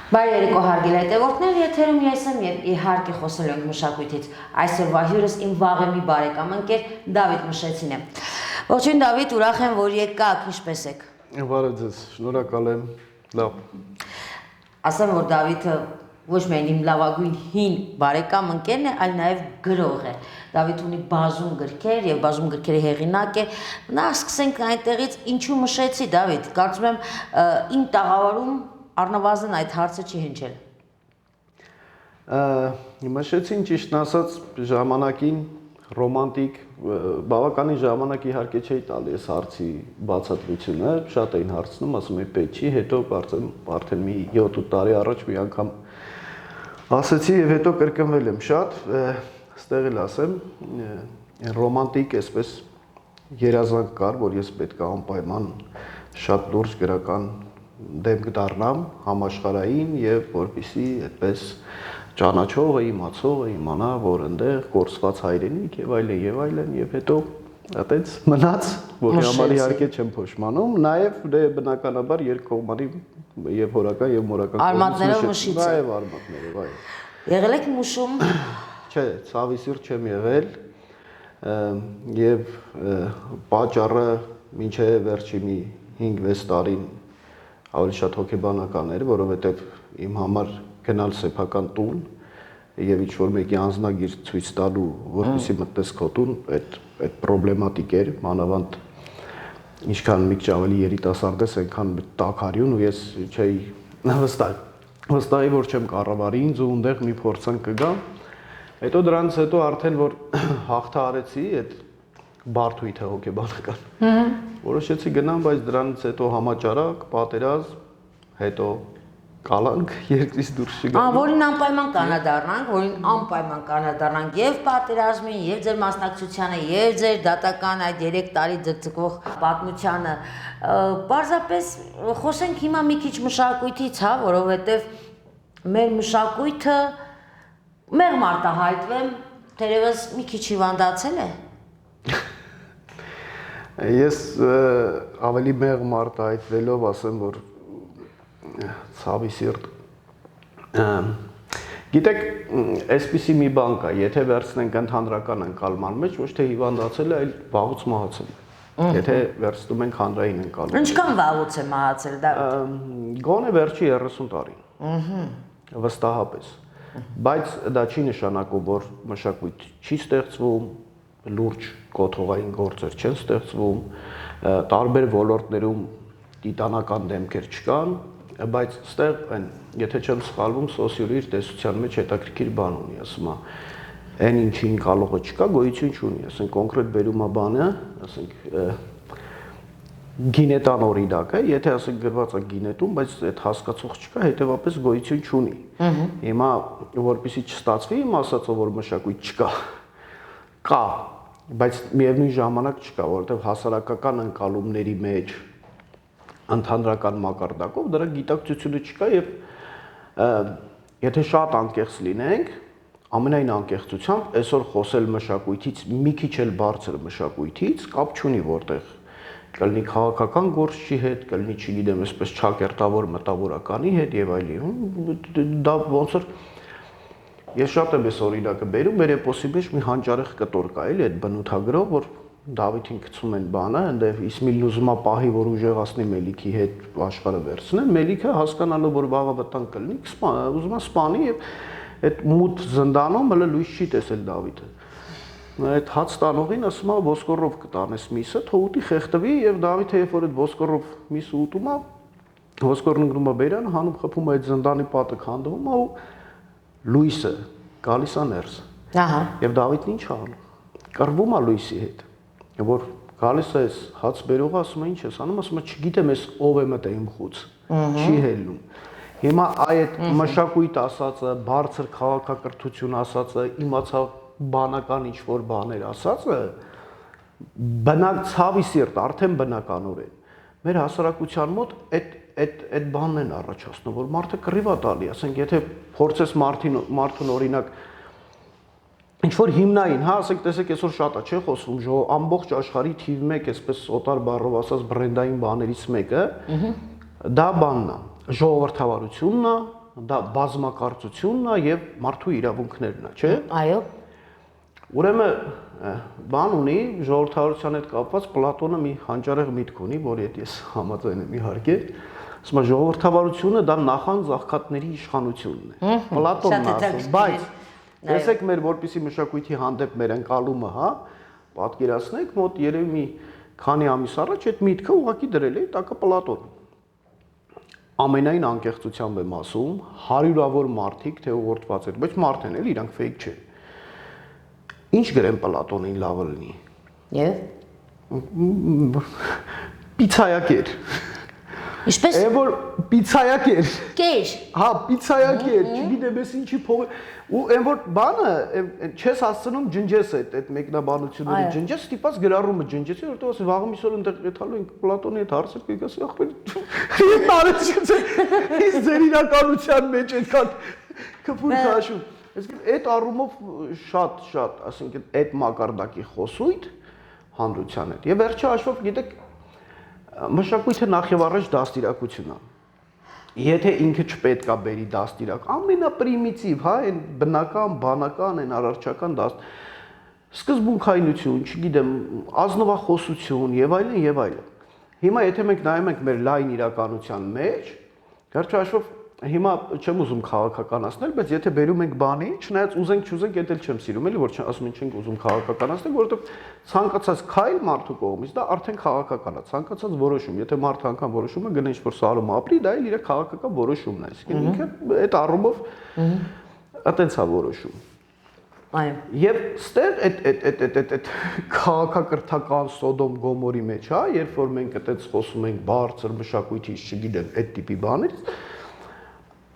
Բարի երեկո հարգելի հետևորդներ, եթերում ես եմ եւ իհարկե խոսելու ենք մշակույթից։ Այսօրվա հյուրս իմ վաղեմի բարեկամ ընկեր Դավիթ Մշեցին է։ Ողջույն Դավիթ, ուրախ եմ, որ եկաք, ինչպե՞ս եք։ Բարև ձեզ, շնորհակալ եմ։ Լավ։ Ասեմ, որ Դավիթը ոչ միայն իմ լավագույն հին բարեկամ ընկերն է, այլ նաեւ գրող է։ Դավիթ ունի բազում գրքեր եւ բազում գրքերի հեղինակ է։ Նա սկսենք այնտեղից, ինչու Մշեցի, Դավիթ։ Կարծում եմ իմ տաղավարում առնվազն այդ հարցը չի հնչել։ Մշեցին ճիշտն ասած ժամանակին ռոմանտիկ, բավականին ժամանակ իհարկե չէի տալի այս հարցի բացատրությունը, շատ էին հարցնում, ասում էի պետք չի, հետո կարծեմ արդեն մի 7-8 տարի առաջ մի անգամ ասեցի եւ հետո կրկնվել եմ շատ, ստեղ էլ ասեմ, ռոմանտիկ այսպես երազանք կար, որ ես պետք է անպայման շատ լուրջ գրական դեմք դառնամ համաշխարհային եւ որպեսզի այդպես ճանաչողը, իմացողը իմանա, որ այնտեղ կորսված հայրենիք եւ այլն եւ հետո այդպես մնաց, որի համար իհարկե չեմ փոշմանում, նաեւ դե բնականաբար երկկողմանի եւ հորական եւ մորական արմատներով մշից այո, արմատներով, այո։ Եղել եք մուշում։ Չէ, ցավի սիրտ չեմ եղել եւ պատճառը մինչեւ վերջի մի 5-6 տարին ավելի շատ հոգեբանական էր, որովհետև իմ համար գնալ սեփական տուն եւ ինչ որ մեկի անձնագիր ցույց տալու, որպեսզի մտնես քո տուն, այդ պրոբլեմատիկ էր, մանավանդ ինչքան մի քիչ ավելի երիտասարդ ես, այնքան տաքարյուն ու ես չէի վստահի, որ չեմ կառավարի ինձ ու այնտեղ մի փորձանք կգա։ Հետո դրանից հետո արդեն որ հաղթահարեցի այդ բարթույթը հոգեբանական։ Որոշեցի գնամ, բայց դրանից հետո համաճարակ, պատերազմ, հետո կալանք, երկրից դուրս չգանք։ Որին անպայման կանադառնանք եւ պատերազմին, եւ ձեր մասնակցությանը, եւ ձեր դատական այդ 3 տարի ձգձգվող պատմությանը։ Պարզապես խոսենք հիմա մի քիչ մշակույթից, հա, որովհետեւ մեր մշակույթը մեղմ արտահայտվեմ, թերևս մի քիչ հիվանդացել է։ Ես ավելի մեղմ արտահայտվելով ասեմ, որ ցավի սիրտ գիտեք, այսպիսի մի բան կա, եթե վերցնենք ընդհանրական ընկալման մեջ, ոչ թե հիվանդացել է, այլ վաղուց մահացել է։ Եթե վերցնում ենք հանրային ընկալումը։ Ինչքան վաղուց է մահացել դա։ Գոնե վերջի 30 տարին։ Վստահապես։ Բայց դա չի նշանակում, որ մշակույթ չի ստեղծվում, լուրջ կոթողային գործեր չեն ստեղծվում, տարբեր ոլորտներում տիտանական դեմքեր չկան, բայց ստեղ այն, եթե չեմ սխալվում, սոցիոլոգի իր տեսության մեջ հետաքրքիր բան ունի, ասում է, այն ինչին կալողը չկա, գոյություն չունի, ասենք կոնկրետ բերում է բանը, ասենք գինետան օրինակը, եթե ասենք գրված է գինետում, բայց այդ հասկացող չկա, հետեւապես գոյություն չունի։ Հիմա որպեսզի չստացվի իմ ասածով, որ մշակույթ չկա, կա, բայց միևնույն ժամանակ չկա, որովհետև հասարակական ընկալումների մեջ ընդհանրական մակարդակով դրա գիտակցությունը չկա եւ եթե շատ անկեղծ լինենք, ամենայն անկեղծությամբ այսօր խոսել մշակույթից մի քիչ էլ բարձր մշակույթից կապ չունի որտեղ կլինի քաղաքական գործչի հետ, կլինի, չգիտեմ, այսպես չակերտավոր մտավորականի հետ եւ այլն։ Դա ոնց որ ես շատ եմ այս օրինակը բերում, մեր էպոսի մեջ մի հանճարեղ կտոր կա, էլի այդ բնութագրով, որ Դավիթին գցում են բանը, այնտեղ Իսմիլն ուզում է պահի, որ ուժեղացնի Մելիքի հետ աշխարհը վերցնեն, Մելիքը հասկանալով, որ վաղը վտանգ կլինի, ուզում է սպանի եւ այդ մութ զնդանում հələ լույս չի տեսել Դավիթը։ Այդ հաց տանողին ասում է ոսկորով կտանես միսը, թող ուտի խեղդվի եւ Դավիթը երբ որ այդ ոսկորով միսը ուտում է, ոսկորն ընկնում է բերան, հանում խփում է այդ զնդանի պատը քանդվում է ու լույսը գալիս է ներս։ Ահա։ Եվ Դավիթն ինչ անում։ Կռվում է լույսի հետ։ Որ գալիս է այս հաց բերողը ասում է ինչ ես անում, ասում է չգիտեմ ես ով է մտա իմ խուց։ Չի հելնում։ Հիմա այդ մշակույթ ասածը, բարձր քաղաքակրթություն ասածը, իմացավ բանական ինչ որ բաներ ասածը բնակ ցավի սիրտ արդեն բնականորեն մեր հասարակության մոտ այդ բանն են առաջացնում, որ մարդը կռիվ է տալի, ասենք եթե փորձես մարդուն օրինակ ինչ որ հիմնային, հա, ասենք տեսեք այսօր շատ է, չէ՞ խոսվում, ամբողջ աշխարհի թիվ 1, այսպես օտար բառով ասած բրենդային բաներից մեկը, դա բանն է, ժողովրդավարությունն է, դա բազմակարծությունն է եւ մարդու իրավունքներն է, չէ՞։ Այո։ Ուրեմն բան ունի ժողովրդավարության հետ կապված Պլատոնը մի հանճարեղ միտք ունի, որի հետ ես համաձայն եմ իհարկե։ Ասում է ժողովրդավարությունը դա նախանձ աղքատների իշխանությունն է։ Պլատոնն ասում, բայց տեսեք մեր որպիսի մշակույթի հանդեպ մեր ընկալումը, հա, պատկերացնեք մոտ երևի մի քանի ամիս առաջ այդ միտքը ուղղակի դրել էի տակը Պլատոն։ Ամենայն անկեղծությամբ եմ ասում, հարյուրավոր մարդիկ թե ուղղորդված էր, բայց մարդ են էլ իրանք ֆեյք չեն։ Ինչ գրեմ Պլատոնին լավը լինի։ Եվ պիցայակեր։ Ինչպես։ Է որ պիցայակեր։ Կեր։ Հա, պիցայակեր, չգիտեմ ես ինչի փող ու այն որ բանը չես հասցնում ջնջես այդ մեկնաբանությունների ջնջես, ստիպած գրառումը ջնջեցի, որտեղ ասի վաղը մի օր ընդեղ եթալու ենք Պլատոնի հետ հարցեր կգասի ախպեր։ Ես ձեր իրականության մեջ այդքան քփուր քաշում։ Այսինքն այդ առումով շատ, ասենք այդ մակարդակի խոսույթ հանրության հետ։ Եվ վերջի հաշվով գիտեք մշակույթը նախ եւ առաջ դաստիարակություն է։ Եթե ինքը չպետք է բերի դաստիարակ, ամենապրիմիտիվ, հա, այն բնական, բանական, այն առարչական սկզբունքայնություն, չգիտեմ, ազնվախոսություն եւ այլն եւ այլն։ Հիմա եթե մենք նայում ենք մեր լայն իրականության մեջ, վերջի հաշվով հիմա չեմ ուզում քաղաքականացնել, բայց եթե բերում ենք բանի, չնայած ուզենք չուզենք, դա էլ չեմ սիրում, էլի որ ասում չենք ուզում քաղաքականացնել, որովհետեւ ցանկացած քայլ մարդու կողմից դա արդեն քաղաքական է, ցանկացած որոշում, եթե մարդը անգամ որոշում է գնա ինչ-որ սարում ապրի, դա էլ իր քաղաքական որոշումն է, այսինքն ինքը այդ առումով այտենց է որոշում։ Այո։ Եվ ստեղ այդ քաղաքակրթական Սոդոմ Գոմորի մեջ, հա, երբ որ մենք այդպես խոսում ենք բարձր մշակույթից, չգիտեմ, այդ տիպի բաներից,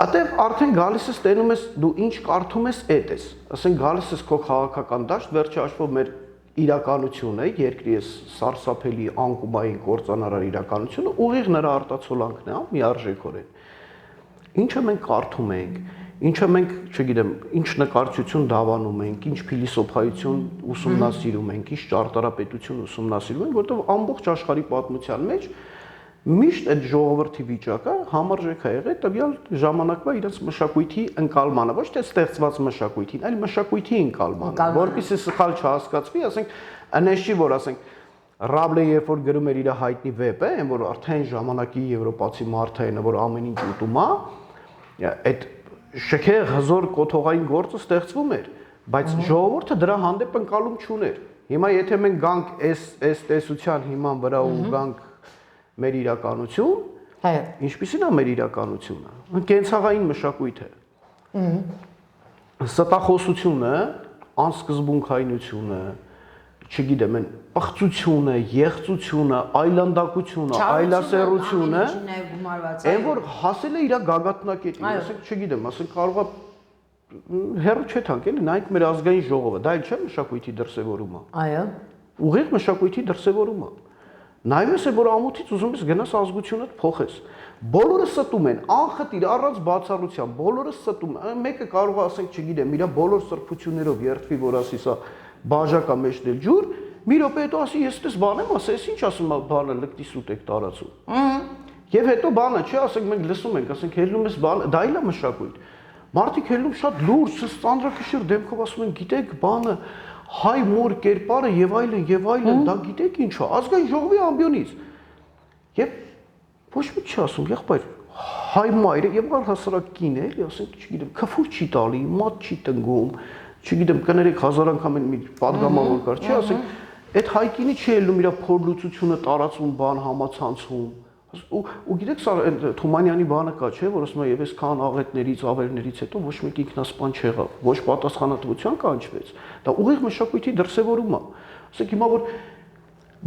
Ատև արդեն գալիս ես տենում ես դու ինչ կարդում ես այդ ես, ասենք գալիս ես քո քաղաքական դաշտ, վերջի հաշվով մեր իրականությունը, երկրի ես սարսափելի անկումային կործանարար իրականությունը, ուղիղ նրա արտացոլանքն է, միարժեքորեն։ Ինչը մենք կարդում ենք, ինչը մենք, չգիտեմ, ինչ նկարչություն դավանում ենք, ինչ փիլիսոփայություն ուսումնասիրում ենք, ինչ ճարտարապետություն ուսումնասիրում ենք, որովհետև ամբողջ աշխարհի պատմության մեջ միշտ այդ ժողովրդի վիճակը համարժեք է եղել տվյալ ժամանակվա իրենց մշակույթի ընկալմանը, ոչ թե ստեղծված մշակույթին, այլ մշակույթի ընկալմանը, որպեսզի սխալ չհասկացվի, ասենք, անեշի որ ասենք Ռաբլը երբ որ գրում էր իր հայտնի վեպը, այն որ արդեն ժամանակի եվրոպացի մարդը այն որ ամեն ինչ ուտում է, այդ շքեղ հզոր կոթողային գործը ստեղծվում էր, բայց ժողովուրդը դրա հանդեպ ընկալում չուներ։ Հիմա եթե մենք գանք այս տեսության հիման վրա ու գանք մեր իրականություն, այո, ինչպիսին է մեր իրականությունը։ Կենցաղային մշակույթ է։ Ստախոսությունը, անսկզբունքայնությունը, չգիտեմ, այն պղծությունը, եղծությունը, այլանդակությունը, այլասեռությունը, այն որ հասել է իր գագաթնակետին, ասենք, չգիտեմ, ասենք կարող է հերո չէ թանկ էլի, նայեք մեր ազգային ժողովը, դա էլ չէ մշակույթի դրսևորումը։ Այո։ Ուղիղ մշակույթի դրսևորումը։ Նայում ես, որ ամոթից ուզում ես գնաս ազգությունդ փոխես։ Բոլորը ստում են, անխտիր առանց բացառության, բոլորը ստում են։ Մեկը կարող է ասենք, չգիտեմ, իր բոլոր սրբություններով երթվի, որ ասի սա բաժակա մեջ դել ջուր, մի րոպե հետո ասի, ես էս բան եմ ասել, ինչ ասում է բանը լկտի սուտ եք տարածում։ Եվ հետո բանը չի, ասենք մենք լսում ենք, ասենք հելնում ես բան, դա էլ է մշակույթ։ Մարդիկ հելնում շատ լուրջ, ծանրակշիռ դեմքով ասում են, գիտեք, բանը հայ մոր կերպարը եւ այլն, դա գիտեք ինչ է, ազգային ժողովի ամբիոնից։ Եվ ոչ մի չի ասում, եղբայր, հայ մայրը եւ առհասարակ կինը, էլի, ասենք, չգիտեմ, քֆուր չի տալի, մատ չի տնգում, չգիտեմ, կներեք 1000 անգամ են մի падգամավոր կար, չի, ասենք, այդ հայ կինը չի ելնում իր փորլուծությունը տարածում բան համացանցում։ Ու գիտեք, սա Թումանյանի բանը կա, չէ, որ ասում է եւ այսքան աղետներից, ավերներից հետո ոչ մեկ ինքնասպան չեղավ, ոչ պատասխանատվության կանչվեց։ Դա ուղիղ մշակույթի դրսևորում է։ Ասենք հիմա որ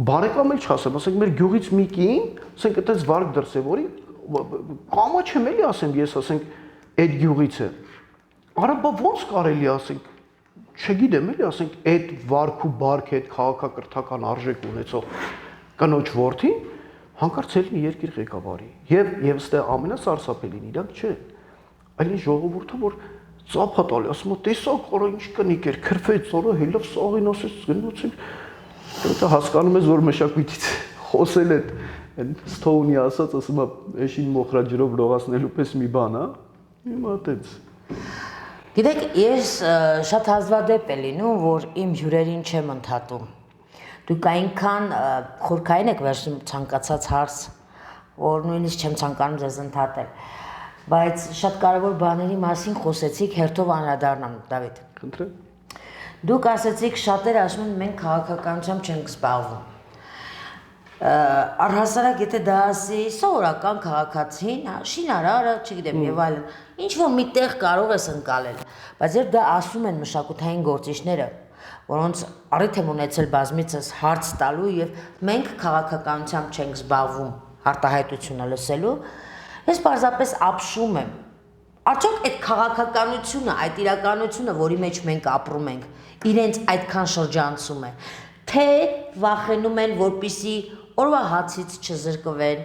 բարեկամ էլ չասեմ, ասենք մեր գյուղից մի կին, ասենք այդպես վարկ դրսևորի, կամա չեմ էլի ասեմ, ես ասենք այդ գյուղից է։ Արա բա ո՞նց կարելի ասենք, չգիտեմ էլի, ասենք այդ վարք ու բարք այդ քաղաքակրթական արժեք ունեցող կնոջ որդին հանկարծ ելնի երկիր ղեկավարի։ Եվ ստեղ ամենասարսափելին իրանք չեն, այլ այն ժողովուրդը, որ ծափա տալի, ասում է, տեսակ, արա ինչ կնիկ էր, քրֆեց, արա հելավ սաղին ասեց, գնացին։ Դա հասկանում ես, որ մշակույթից խոսել է, Սթոունի ասած, ասում է, էշին մոխրաջրով լողացնելու պես մի բան, հա։ Հիմա տենց։ Գիտեք, ես շատ հազվադեպ է լինում, որ իմ հյուրերին չեմ ընդհատում։ Դուք այնքան խորքային եք վերցնում ցանկացած հարց, որ նույնիսկ չեմ ցանկանում ձեզ ընդհատել։ Բայց շատ կարևոր բաների մասին խոսեցիք, հերթով անդրադառնամ, Դավիթ։ Խնդրեմ։ Դուք ասացիք, շատերը ասում են մենք քաղաքականությամբ չենք զբաղվում։ Առհասարակ եթե դա ասի սովորական քաղաքացին, շինարարը, չգիտեմ, եւ այլն, ինչ որ միտեղ կարող ես ընկալել, բայց երբ դա ասում են մշակութային գործիչները, որոնց առիթ եմ ունեցել բազմիցս հարց տալու եւ մենք քաղաքականությամբ չենք զբաղվում արտահայտությունը լսելու, ես պարզապես ապշում եմ։ Արդյոք այդ քաղաքականությունը, այդ իրականությունը, որի մեջ մենք ապրում ենք, իրենց այդքան շրջանցում է, թե վախենում են, որպիսի օրվա հացից չզրկվեն,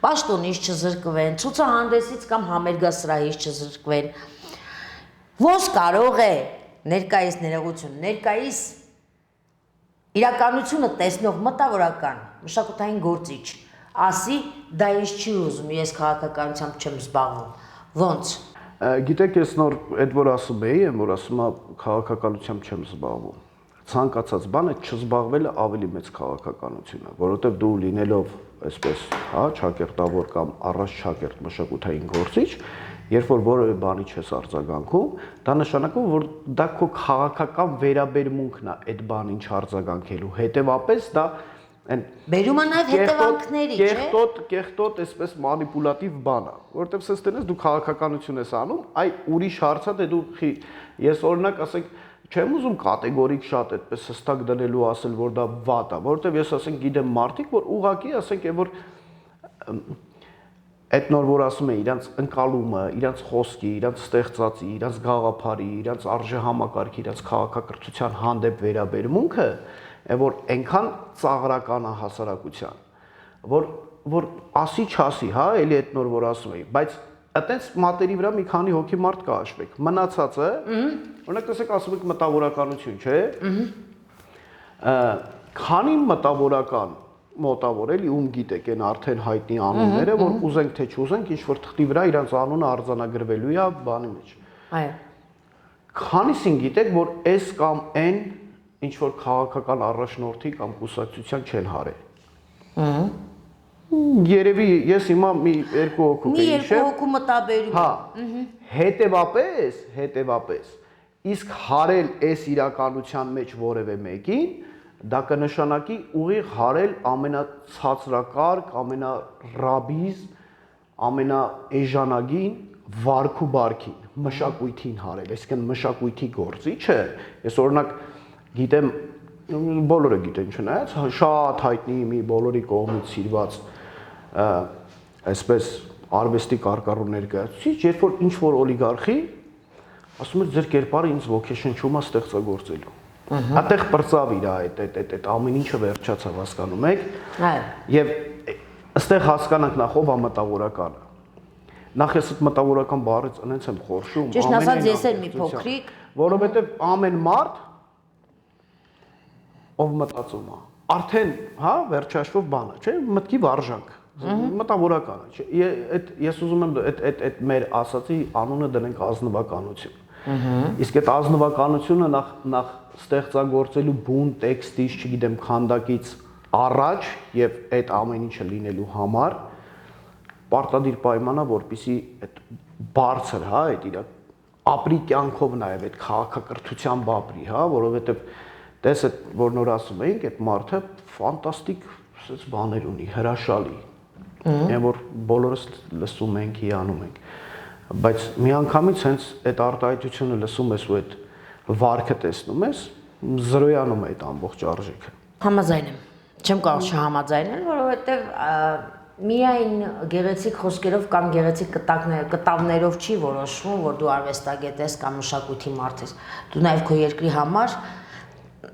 պաշտոնից չզրկվեն, ցուցահանդեսից կամ համերգասրահից չզրկվեն։ Ոնց կարող է ներկայիս ներողություն, ներկայիս իրականությունը տեսնող մտավորական մշակութային գործիչ ասի, դա ինձ չի ուզում, ես քաղաքականությամբ չեմ զբաղվում։ Ոնց։ Գիտեք, ես նոր այդ որ ասում էի, որ ասում եմ քաղաքականությամբ չեմ զբաղվում։ Ցանկացած բանը չզբաղվելը ավելի մեծ քաղաքականություն է, որովհետև դու լինելով այսպես, հա, ճակերտավոր կամ առանց ճակերտ մշակութային գործիչ, երբ որ որևէ բանի չես արձագանքում, դա նշանակում որ դա քո քաղաքական վերաբերմունքն է այդ բանին չարձագանքելու։ Հետևաբար դա այն բերում է նաև հետևանքների, չէ՞։ Կեղտոտ, այսպես մանիպուլատիվ բան է, որովհետև սենց տենես դու քաղաքականություն ես անում, այ ուրիշ հարց է, դե դու ես օրինակ ասենք չեմ ուզում կատեգորիկ շատ այդպես հստակ դնելու ասել, որ դա վատ է, որովհետև ես ասենք գիտեմ մարդիկ, որ ուղղակի ասենք է որ այդ նոր որ ասում է իրանց ընկալումը, իրանց խոսքի, իրանց ստեղծածի, իրանց գաղափարի, իրանց արժեհամակարգի, իրանց քաղաքակրթության հանդեպ վերաբերմունքը, որ այնքան ծաղրական է հասարակության, որ ասի չասի, հա, էլի այդ նոր որ ասում էի, բայց այտենց մատերի վրա մի քանի հոգի մարդ կա հաշվեք, մնացածը, օրինակ տեսեք ասում եք մտավորականություն, չէ՞։ Քանի մտավորական մոտավոր էլի ում գիտեք այն արդեն հայտնի անունները, որ ուզենք թե չուզենք, ինչ որ թղթի վրա իրանց անունը արձանագրվելու է բանի մեջ։ Այո։ Քանիսին գիտեք, որ այս կամ այն ինչ որ քաղաքական առաջնորդի կամ կուսակցության չեն հարել։ Երևի ես հիմա մի երկու հոգու մի երկու հոգու մտաբերում։ Հա։ Հետևապես իսկ հարել այս իրականության մեջ որևէ մեկին դա կնշանակի ուղիղ հարել ամենացածրակարգ, ամենառաբիզ, ամենաէժանագին վարքու բարքին, մշակույթին հարել, այսինքն մշակույթի գործիչը, ես օրինակ գիտեմ, բոլորը գիտեն, չնայած շատ հայտնի մի բոլորի կողմից սիրված այսպես արվեստի կարկառու ներկայացուցիչ, երբ որ ինչ որ օլիգարխի ասում է ձեր կերպարը ինձ ոգեշնչում է ստեղծագործելու։ Այդտեղ բրծավ իր այդ ամեն ինչը վերջացավ, հասկանում եք։ Այո։ Եվ այստեղ հասկանանք նախ ով է մտավորականը։ Նախ ես այդ մտավորական բառից այնց եմ խորշում, Ճիշտ ասած ես էլ մի փոքրիկ, որովհետև ամեն մարդ ով մտածում է, արդեն, հա, վերջաշվով բան է, չէ՞, մտքի վարժանք, մտավորականը, չէ։ Ես ուզում եմ այդ մեր ասացի անունը դնենք ազնվականություն։ Իսկ այդ ազնվականությունը նախ ստեղծագործելու բուն տեքստից, չգիտեմ, քանդակից առաջ եւ այդ ամեն ինչը լինելու համար պարտադիր պայմանա, որպեսի այդ բարձր, հա, այդ իր ապրի կյանքով նաեւ այդ քաղաքակրթությամբ ապրի, հա, որովհետեւ տես այդ որ նոր ասում էինք, այդ մարդը ֆանտաստիկ ասես բաներ ունի, հրաշալի։ Այն որ բոլորս լսում ենք, հիանում ենք, բայց միանգամից հենց այդ արտահայտությունը լսում ես ու այդ վարքը տեսնում ես, զրոյանում է այդ ամբողջ արժեքը։ Համաձայն եմ։ Չեմ կարող չհամաձայնել, որովհետև միայն գեղեցիկ խոսքերով կամ գեղեցիկ կտավներով չի որոշվում, որ դու արվեստագետ ես կամ մշակույթի մարդ ես։ Դու նաև քո երկրի համար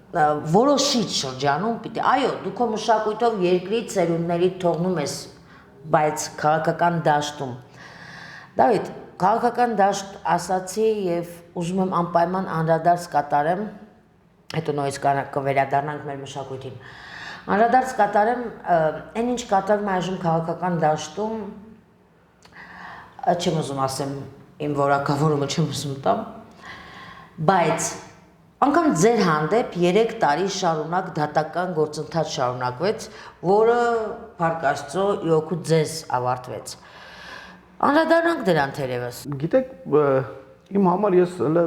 որոշիչ շրջանում պիտի, այո, դու քո մշակույթով երկրի ծերունների թողնում ես, բայց քաղաքական դաշտում։ Դավիթ, քաղաքական դաշտ ասացի եւ ուզում եմ անպայման անդրադարձ կատարեմ, հետո նույնիսկ կվերադառնանք մեր մշակույթին։ Անդրադարձ կատարեմ այն ինչ կատարվում է այժմ քաղաքական դաշտում, չեմ ուզում ասեմ իմ որակավորումը չեմ ուզում տամ, բայց անգամ ձեր հանդեպ 3 տարի շարունակ դատական գործընթաց շարունակվեց, որը փառք Աստծո ի օգուտ ձեզ ավարտվեց։ Անդրադառնանք դրան թերևս։ Գիտեք, իմ համար ես հələ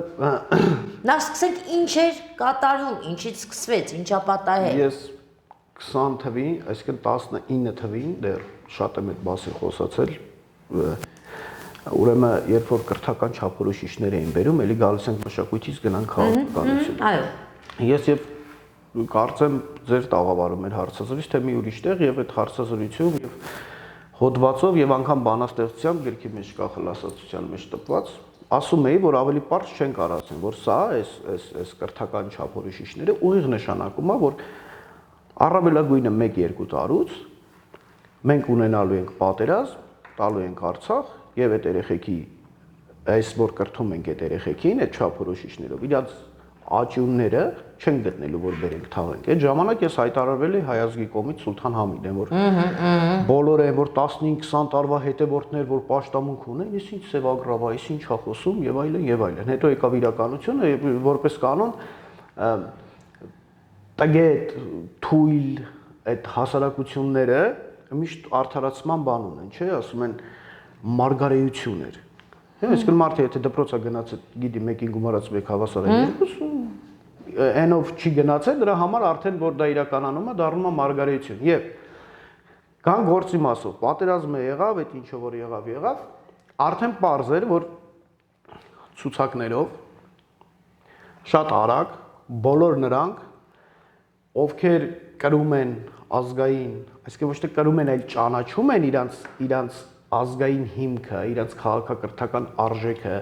Նախ սկսենք ինչ էր կատարում, ինչից սկսվեց, ինչա պատահել։ ես 20 թվին, այսինքն 19 թվին դեռ շատ եմ այդ մասին խոսացել, ուրեմն երբ որ կրթական չափորոշիչներ էին բերում, էլի գալիս ենք մշակույթից գնանք քաղաքականություն։ Այո։ Ես եւ կարծեմ ձեր տաղավարում էր հարցազրույց, թե մի ուրիշ տեղ եւ այդ հարցազրույցում եւ հոդվածով եւ անգամ բանաստեղծությամբ գրքի մեջ կա խլասացության մեջ տպված, ասում էի, որ ավելի པարզ չեն կարածեն, որ սա այս կրթական չափորոշիչները ուղիղ նշանակում է, որ առավելագույնը 1-2 տարուց մենք ունենալու ենք պատերազմ, տալու ենք Արցախ եւ այդ երեխեքի այս որ կրթում ենք այդ երեխեքին այդ չափորոշիչներով իրաց աճյունները չեն գտնելու որ բերենք թաղենք։ Այդ ժամանակ ես հայտարարվել էի հայազգի կողմից Սուլթան Համիդեն, որ բոլորը որ 15-20 տարվա հետևորդներ որ պաշտամունք ունեն, ես ինչ սևագրավ, այս ինչ է խոսում եւ այլն եւ այլն։ Հետո եկավ իրականությունը, որպես կանոն տագետ թույլ այդ հասարակությունները միշտ արդարացման բան ունեն, չէ՞, ասում են մարգարեություն էր։ Այսինքն մարդը եթե դպրոցա գնաց, գիտի մեկին գումարած մեկ հավասարային երկուս, այնով չի գնացել, դրա համար արդեն որ դա իրականանում է, դառնում է մարգարեություն։ Եվ կան գործի մասով, պատերազմը եղավ, այդ ինչը որ եղավ, արդեն պարզ էր, որ ցուցակներով շատ արագ բոլոր նրանք, ովքեր կրում են ազգային, այսինքն ոչ թե կրում են, այլ ճանաչում են իրանց ազգային հիմքը, իրաց քաղաքակրթական արժեքը,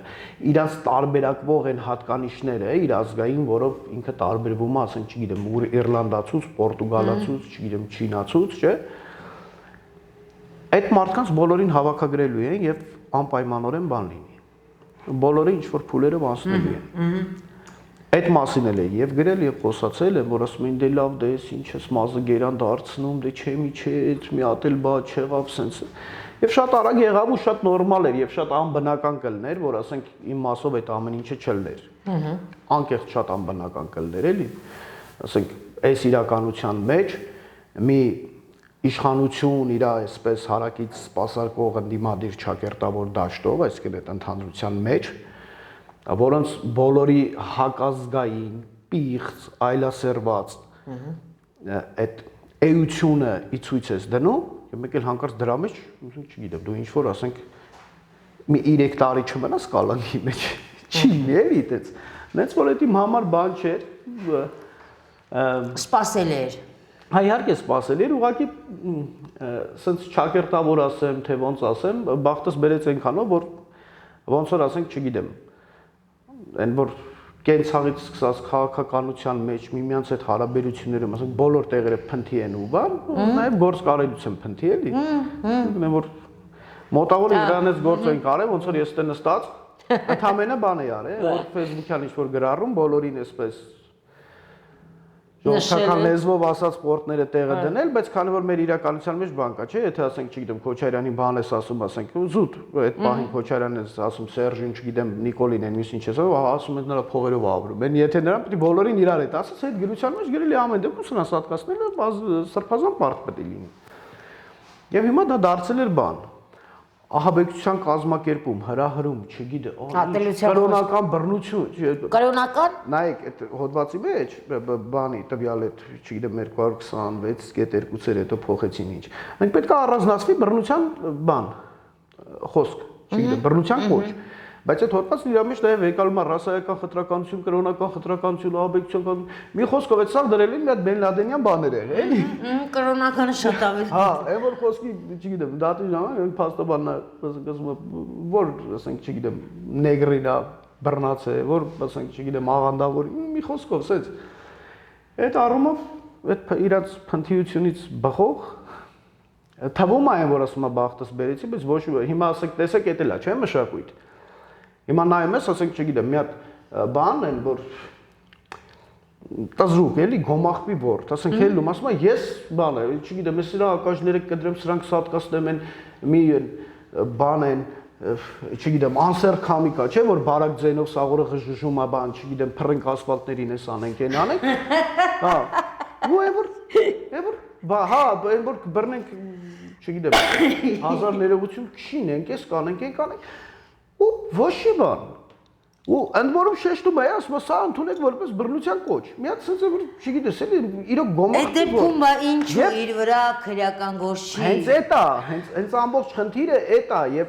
իրաց տարբերակվող են հատկանիշները, իր ազգային, որով ինքը տարբերվում է, ասենք, չգիտեմ, իռլանդացուց, պորտուգալացուց, չգիտեմ, չինացուց, չէ։ Այդ մարդկանց բոլորին հավաքագրելու են եւ անպայմանորեն բան լինի։ Բոլորը ինչ որ փուլերով անցնելու են։ Այդ մասին էլ է եւ գրել եւ խոսացել եմ, որ ասում են դե լավ, դե ես ինչ ես մազը գերան դարձնում, դե չէ, մի հատ էլ բա չեղավ սենց։ Եվ շատ արագ եղավ ու շատ նորմալ էր եւ շատ անբնական կլներ, որ ասենք իմ մասով այդ ամեն ինչը չլներ։ Անկեղծ շատ անբնական կլներ էլի։ Ասենք այս իրականության մեջ մի իշխանություն իր այսպես հարակից սպասարկող ընդդիմադիր ճակերտավոր դաշտով, այսինքն այդ ընդհանրության մեջ, որոնց բոլորի հակազգային, պիղծ, այլասերված այդ էությունը ի ցույց ես դնում, եւ մեկ էլ հանկարծ դրա մեջ, չգիտեմ, դու ինչ որ ասենք մի 3 տարի չմնաս կալանքի մեջ, չի լինի այդպես։ Նենց որ այդ իմ համար բան չէր, Սպասել էր։ Հա իհարկե սպասել էր, ուղղակի սենց ճակերտավոր ասեմ, թե ոնց ասեմ, բախտս բերեց այնքանով, որ ոնց որ ասենք, չգիտեմ, այն որ կենցաղից սկսած քաղաքականության մեջ միմյանց այդ հարաբերություններում, ասենք բոլոր տեղերը փնթի են ու բան, նաև գործ կարելուց են փնթի էլի։ Գիտեմ որ մոտավոր իրանից գործ են կարել, ոնց որ ես տե նստած, ընդամենը բան է արել, որ Facebook-յան ինչ որ գրառում, բոլորին էսպես ժողովրդական լեզվով ասած պորտները տեղը դնել, բայց քանի որ մեր իրականության մեջ բան կա, չէ՞, եթե ասենք, չգիտեմ, Քոչարյանի բան ես ասում, ասենք, զուտ, այդ պահին Քոչարյանն ես ասում, Սերժին, չգիտեմ, Նիկոլին են, մյուս ինչ ես ասում, են նրա փողերով ապրում։ Են եթե նրան պետք է բոլորին իրար հետ ասած, այդ գրության մեջ գրել է ամեն դեպքում սրանց հատկացնելը սրբազան բարդ պետք է լինի։ Եվ հիմա դա դարձել էր բան։ Ահաբեկչության կազմակերպում, հրահրում, չգիտեմ, կրոնական բռնություն, Կրոնական։ նայեք, այդ հոդվածի մեջ բանի տվյալ այդ, չգիտեմ, 226.2-ից հետո փոխեցին ինչ։ Մենք պետք է առանձնացվի բռնության բան, խոսք, չգիտեմ, բռնության կոչ։ Բայց այդ հոդվածն իր մեջ նաև եկալու է ռասայական խտրականություն, կրոնական խտրականություն, ահաբեկչություն, մի խոսքով այդ սա դրել են մի հատ Բեն Լադենյան բաներ եղել, էլի։ Կրոնականը շատ ավելի։ Հա, այն որ խոսքի, չգիտեմ, դատի ժամանակ փաստաբանն ասում որ, ասենք, չգիտեմ, նեգրին է բռնած է, որ, ասենք, չգիտեմ, աղանդավոր, մի խոսքով, սենց։ Այդ առումով այդ իրաց փնթիությունից բխող թվում է այն, որ ասում է բախտս բերեցի, բայց ոչ հիմա ասենք, տեսեք, էդ էլ է, չէ՞ մշակույթ։ Հիմա նայում ես, ասենք, չգիտեմ, մի հատ բան են, որ տզրուկ էլի գոմախբի ворդ, ասենք հելում, ասում է ես բան է, չգիտեմ, ես սրա ակաժները կդրեմ, սրանք սատկացնեմ են մի բան են, չգիտեմ, անսեր քամի կա, չէ՞ որ բարակ ձենով սաղորը ղժժում է, բան, չգիտեմ, փռնք ասֆալտներին էս անենք, այն անենք։ Հա։ Ու այ որ բա հա, այն որ բռնենք, չգիտեմ, 1000 ներողություն քշինենք, էս կանենք, այն կանենք։ Ու ոչ մի բան։ Ու ընդ որում շեշտում է, ասում է, սա ընդունեք որպես բռնության կոչ։ Մի հատ sense որ չգիտես, էլի իրոք գոմախ։ Այդ դեպքում բա ինչու իր վրա քրեական գործ չի։ Հենց էդ է, հենց ամբողջ խնդիրը էդ է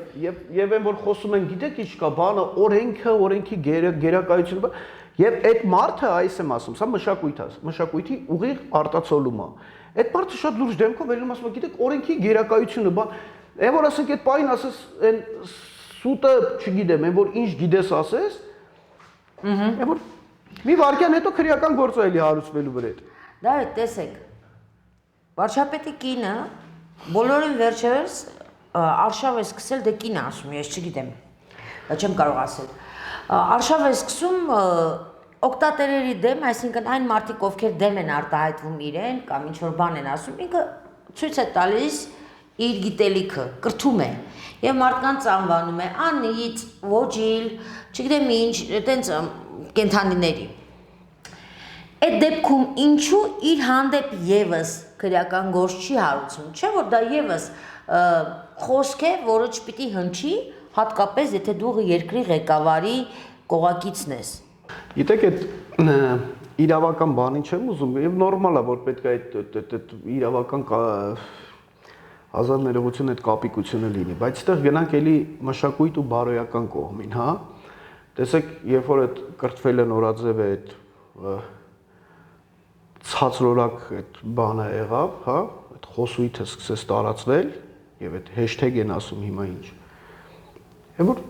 եւ այն որ խոսում են, գիտեք ինչ կա, բանը օրենքը, օրենքի գերակայությունը, եւ այդ մարդը, այս եմ ասում, սա մշակույթ է, մշակույթի ուղիղ արտացոլում է։ Այդ մարդը շատ լուրջ դեմքով ելնում ասում է, գիտեք, օրենքի գերակայությունը, բան, այն որ ասենք այդ պայն ասես, այն սուտը, չգիտեմ, այն որ ինչ գիտես ասես, այն որ մի վարքյան հետո քրեական գործ է էլի հարուցվելու վրա։ Դա է, տեսեք։ Վարչապետի կինը բոլորին վերջերս արշավ է սկսել, դե կինը ասում, ես չգիտեմ, չեմ կարող ասել։ Արշավ է սկսում օկտատերերի դեմ, այսինքն այն մարդիկ, ովքեր դեմ են արտահայտվում իրեն կամ ինչ որ բան են ասում, ինքը ցույց է տալիս իր գիտելիքը, կրթում է եւ մարդկանց անվանում է անիծ, ոչիլ, չգիտեմ ինչ, այտենց կենթանիների։ Այդ դեպքում ինչու իր հանդեպ եւս քրեական գործ չի հարուցում, չէ՞ որ դա եւս խոսք է, որը չպիտի հնչի, հատկապես եթե դու երկրի ղեկավարի կողակիցն ես։ Գիտեք, այդ իրավական բանին չեմ ուզում, եւ նորմալ է, որ պետք է այդ իրավական հազար ներողություն այդ կապիկությունը լինի, բայց այդտեղ գնանք էլի մշակույթ ու բարոյական կողմին, հա։ Տեսեք, երբ որ այդ կրթվել են օրաձև է այդ ցածրորակ այդ բանը եղավ, հա, այդ խոսույթը սկսեց տարածվել եւ այդ հեշթեգ են ասում հիմա ինչ։ Եվ որ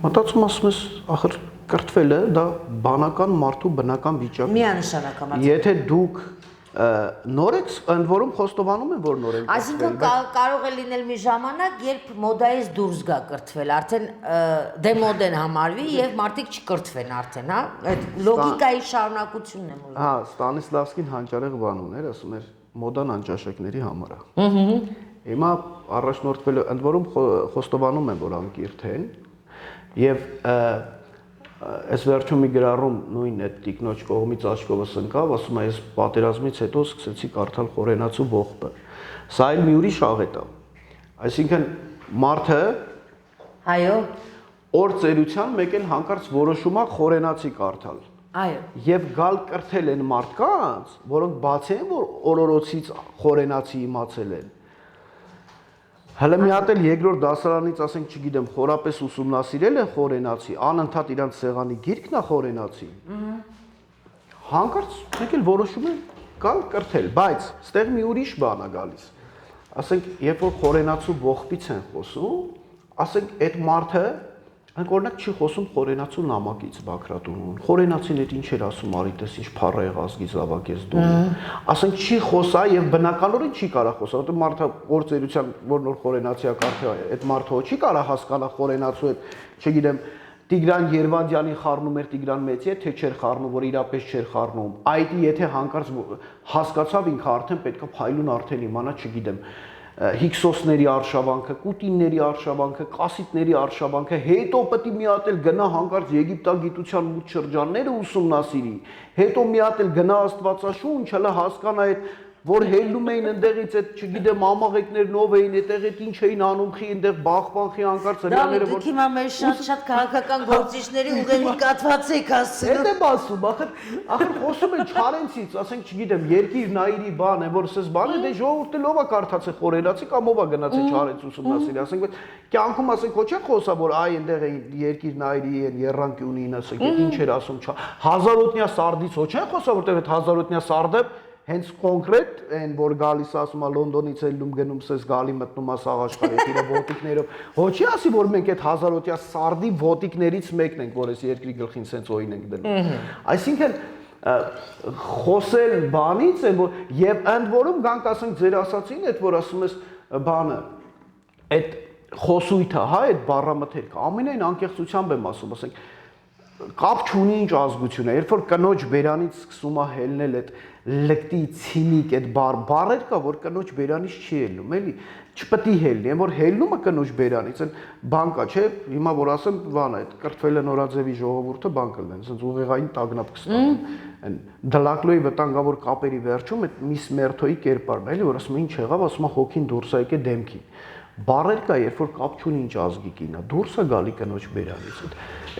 մտածում ասում ես, ախր կրթվելը դա բանական մարդու բնական վիճակ է։ Միանշանակ։ Եթե դուք նոր եք, ընդ որում խոստովանում են, որ նոր են։ Այսինքն կարող է լինել մի ժամանակ, երբ մոդայից դուրս գա կրթվել, արդեն դեմոդ են համարվի եւ մարդիկ չկրթվեն արդեն, հա։ Այդ լոգիկայի շարունակությունն է ուզում։ Հա, Ստանիսլավսկին հանճարեղ բան ուներ, ասում էր մոդան անճաշակների համար է։ Հիմա առաջնորդվելը ընդ որում խոստովանում են, որ անկիրթ են եւ այս վերջում մի գրառում նույն այդ տիկնոջ կողմից աչքովս ընկավ, ասում է, ես պատերազմից հետո սկսեցի կարդալ Խորենացու ողբը։ Սա այլ մի ուրիշ աղետ է։ Այսինքն մարդը Այո։ օր ծերության մեկ էլ հանկարծ որոշում է Խորենացի կարդալ։ Այո։ Եվ գալ կրթել են մարդկանց, որոնք բացի են, որ օրորոցից Խորենացի իմացել են։ Հələ մի հատ էլ երկրորդ դասարանից, ասենք, չգիտեմ, խորապես ուսումնասիրել են Խորենացի, անընդհատ իրանց սեղանի գիրքն է Խորենացի։ Հանկարծ մեկ էլ որոշում են գալ կրթել, բայց ստեղ մի ուրիշ բան է գալիս։ Ասենք, երբ որ Խորենացու ողբից են խոսում, ասենք, այդ մարդը օրինակ չի խոսում Խորենացու նամակից Բաքրատունուն։ Խորենացին այդ ինչ էր ասում, արի տես ինչ փառ եղազգի զավակես դու։ Ասենք չի խոսա եւ բնականորեն չի կարա խոսա, որտեղ մարդը որ ծերության որ նոր Խորենացիա կարդա, այդ մարդը չի կարա հասկանա Խորենացու այդ, չգիտեմ, Տիգրան Երվանդյանի խառնում էր Տիգրան Մեծի, թե չէր խառնում, որ իրապես չէր խառնում։ Այդ եթե հանկարծ հասկացավ ինքը արդեն պետքա փայլուն արդեն իմանա, չգիտեմ, Հիքսոսների արշավանքը, Կուտինների արշավանքը, Կասիտների արշավանքը, հետո պետք է մի հատ էլ գնա հանկարծ եգիպտագիտության մութ շրջանները ուսումնասիրի, հետո մի հատ էլ գնա Աստվածաշունչ, հələ հասկանա այդ որ հելնում էին այնտեղից այդ, չգիտեմ, ամաղեկներն ով էին, այդտեղ այդ ինչ էին անում, խի այնտեղ բախվանխի հանկարծ հրյաները որ հիմա մեր շատ քաղաքական գործիչների ուղեղի կաթված եք ասում։ Այդ եմ ասում, ախր խոսում են Չարենցից, ասենք, չգիտեմ, երկիր նայիրի բան է, որ ասես բան է, դե ժողովուրդը ով է կարդացել Խորենացի կամ ով է գնացել Չարենց ուսումնասիրի, ասենք, կյանքում ասենք ոչ է խոսա, որ այ այնտեղ էին երկիր նայիրի են Երրանկյունին, ասենք, այդ ինչ էր ասում, հազարոտնյա սարդից ոչ է խոսա, որտեղ այդ հազարոտնյա սարդը հենց կոնկրետ այն որ գալիս ասում է Լոնդոնից ելնում գնում սես գալի մտնում է Սաղաշխարհի իր ոտիկներով ոչի ասի որ մենք այդ հազարոտյա սարդի ոտիկներից մեկն ենք որ այս երկրի գլխին սենց օին ենք դնում այսինքն խոսել բանից է որ եւ ընդ որում գանք ասենք ձեր ասացին այդ որ ասում ես բանը այդ խոսույթը հա այդ բառամթերքը ամենայն անկեղծությամբ եմ ասում ասենք կապ չունի ինչ ազգություն է երբ որ կնոջ բերանից սկսում է հելնել այդ լկտի ցինիկ այդ բառեր կա որ կնոջ բերանից չի ելնում էլի չպետք է հելնի, որ հելնումը կնոջ բերանից, այն բան կա, չէ, հիմա որ ասեմ, բան այդ կրթվելը Նորաձևի ժողովուրդը բան կլինեն, ասենց ուղեղային տագնապ կստանան։ Այն դլակլոյի վտանգավոր կապերի վերջում այդ միս մերթոյի կերպարն է, էլի որ ասում են ինչ եղավ, ասում են հոգին դուրս է եկել դեմքին։ Բարեր կա, երբ որ կապ չունի ինչ ազգի կինա, դուրս է գալի կնոջ բերանից։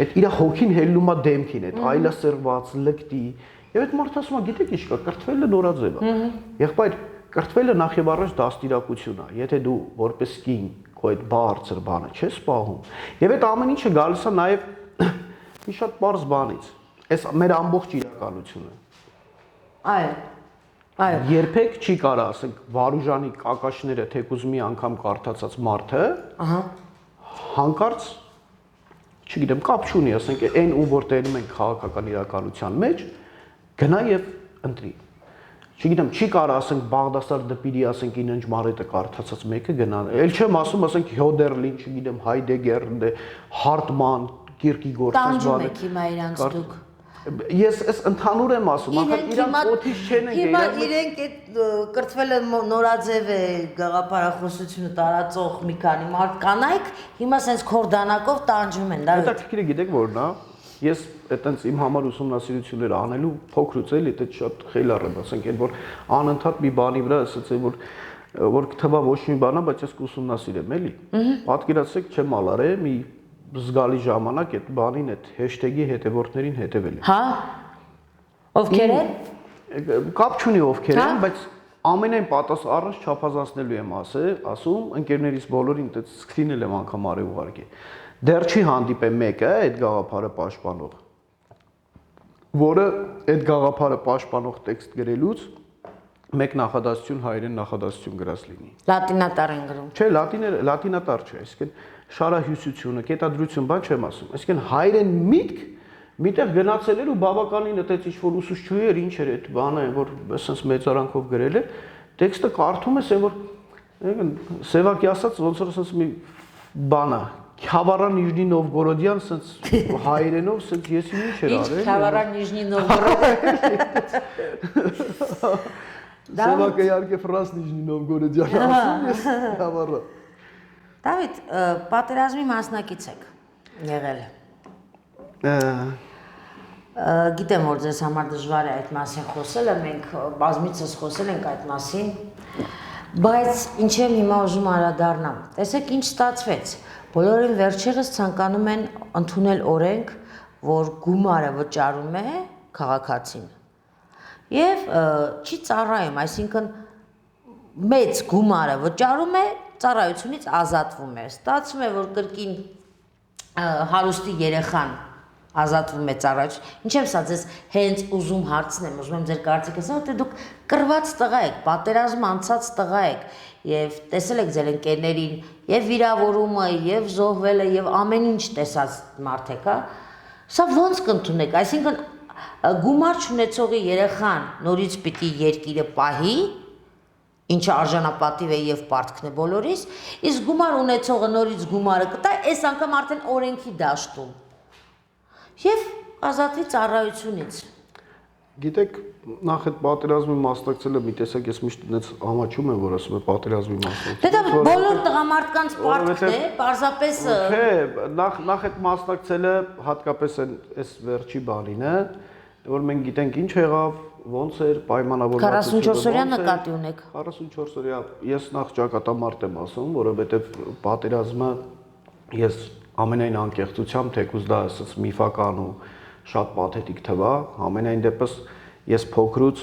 Այդ իր հոգին հելնում է դեմքին, այդ այլասերված, լկտի, եւ այդ մարդը ասում է, գիտեք ինչ կա, կրթվելը նորաձև է։ Եղբայր, կրթվելը նախ եւ առաջ դաստիարակություն է։ Եթե դու որպես կին քո այդ բարձր բանը չես պահում, եւ այդ ամեն ինչը գալիս է նաեւ մի շատ բարձ բանից։ Այս մեր ամբողջ իրականությունը։ Այո։ Այո։ Երբեք չի կարա, ասենք, Վարուժանի կակաշները թեկուզ մի անգամ կարդացած մարդը, ահա, հանկարծ, չգիտեմ, կապ չունի, ասենք, այն ում որ տենում են քաղաքական իրականության մեջ, գնա եւ ընտրի։ Չգիտեմ, չի կարա, ասենք, Բաղդասար դպիրի, ասենք, իննջ մարետը կարդացած մեկը գնա։ Էլ չեմ ասում, ասենք, Հյոդերլին, չգիտեմ, Հայդեգեր, Հարտման, Կիրկիգորդ, տանջում եք հիմա իրանց դուք։ Ես այս ընդհանուր եմ ասում, ախր իրանք օթից չեն են Հիմա իրենք այդ կրթվելը նորաձև է գաղափարախոսությունը տարածող մի քանի մարդ կանայք, հիմա սենց քորդանակով տանջում են, դա։ Հետաքրքիրը գիտեք որն է, ես այտենց իմ համար ուսումնասիրություններ անելու փոքրուց էլի դա շատ խելառ եմ, ասենք, այն որ անընդհատ մի բանի վրա ասած է որ կթվա ոչ մի բան է, բայց ես կուսումնասիրեմ, էլի։ Պատկերացրեք, չեմ ալարե մի զգալի ժամանակ այդ բանին այդ հեշթեգի հետևորդներին հետևել եմ։ Հա։ Ովքեր են։ Կապ չունի ովքեր են, բայց ամենայն առանց չափազանցնելու եմ ասում, ընկերներից բոլորին դա սկրինել եմ անգամ արի ուղարկի։ Դեռ չի հանդիպել մեկը այդ գաղափարը պաշտպանող, որը այդ գաղափարը պաշտպանող տեքստ գրելուց մեկ նախադասություն հայերեն նախադասություն գրած լինի։ Լատինատար են գրում։ Չէ, լատինատար չէ, այսինքն շարահյուսությունը, կետադրություն, բան չեմ ասում։ Այսինքն հայերեն միտք միտեղ գնացել էր ու բավականին այդպես ինչ որ ուսուցչուհի էր, ինչ էր այդ բանը, որ ասես մեծարանքով գրել է, տեքստը կարդում ես, որ Սևակի ասած ոնց որ ասած մի բան է, Քյավառա Նիժնի Նովգորոդյան, ասած հայերենով, ասած ես ինչ էր արել։ Ինչ Քյավառա Նիժնի Նովգորոդ։ Սևակը իհարկե Ֆրանս Նիժնի Նովգորոդյան ասում, ես Քյավառա։ Դավիթ, պատերազմի մասնակից եք եղել։ Գիտեմ, որ ձեզ համար դժվար է այդ մասին խոսելը, մենք բազմիցս խոսել ենք այդ մասին, բայց ինչ եմ հիմա ուզում անդրադառնամ։ Տեսեք, ինչ ստացվեց։ Բոլորին վերջերս ցանկանում են ընդունել օրենք, որ գումարը վճարում է քաղաքացին։ Եվ չի ծառայում, այսինքն մեծ գումարը վճարում է, ծառայությունից ազատվում է։ Ստացվում է, որ կրկին հարուստի երեխան ազատվում է ծառայություն։ Ինչ եմ սա ձեզ հենց ուզում հարցնեմ, ուզում եմ ձեր կարծիքս, որտեղ դուք կռված տղա եք, պատերազմ անցած տղա եք եւ տեսել եք ձեր ընկերներին եւ վիրավորումը եւ զոհվելը եւ ամեն ինչ տեսած մարդ եք, հա։ Սա ոնց կընդունեք, այսինքն գումար չունեցողի երեխան նորից պիտի երկիրը պահի, ինչը արժանապատիվ է եւ պարտքն է բոլորիս, իսկ գումար ունեցողը նորից գումարը կտա, այս անգամ արդեն օրենքի դաշտում։ Եվ ազատվի ծառայությունից։ Գիտեք, նախ այդ պատերազմի մասնակցելը մի տեսակ ես միշտ այնց ամաչում եմ, որ ասում եմ պատերազմի մասնակցել։ Դա բոլոր տղամարդկանց պարտքն է, պարզապես Չէ, նախ այդ մասնակցելը հատկապես այս վերջի բանին է, որ մենք գիտենք ինչ եղավ, ոնց էր պայմանավորվածությունը։ 44 օրյա նկատի ունեք։ 44 օրյա, ես նախ ճակատամարտ եմ ասում, որովհետև պատերազմը ես ամենայն անկեղծությամբ, թեկուզ դա ասած միֆական ու շատ պաթետիկ թվա, ամենայն դեպս ես փոքրուց